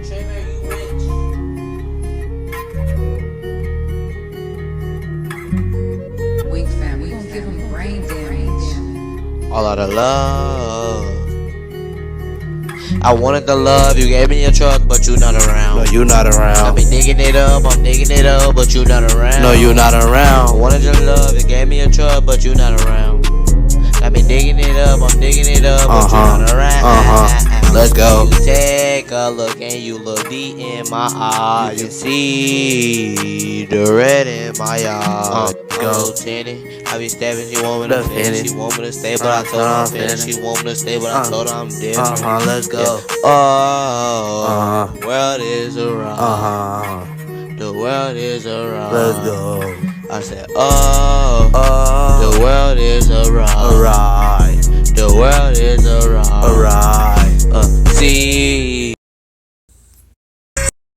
Weak fam, we gon' give him brain damage. All out of love. I wanted the love, you gave me a truck, but you not around. No, you not I around. be digging it up, I'm digging it up, but you not around. No, you not I around. wanted your love, you gave me a truck, but you not around. I be digging it up, I'm digging it up, but you not around. Let's go. You take a look and you look deep in my eyes. You can see the red in my eyes. Go. Lieutenant, I be stepping, she want me to finish. Finish. She want me to stay, but I told her I'm finished. She want me to stay, but I told her I'm different. Let's go. Yeah. Oh, world is around. The world is around. Let's go. I said, oh, the world is around. Alright. The world is around. Alright. See.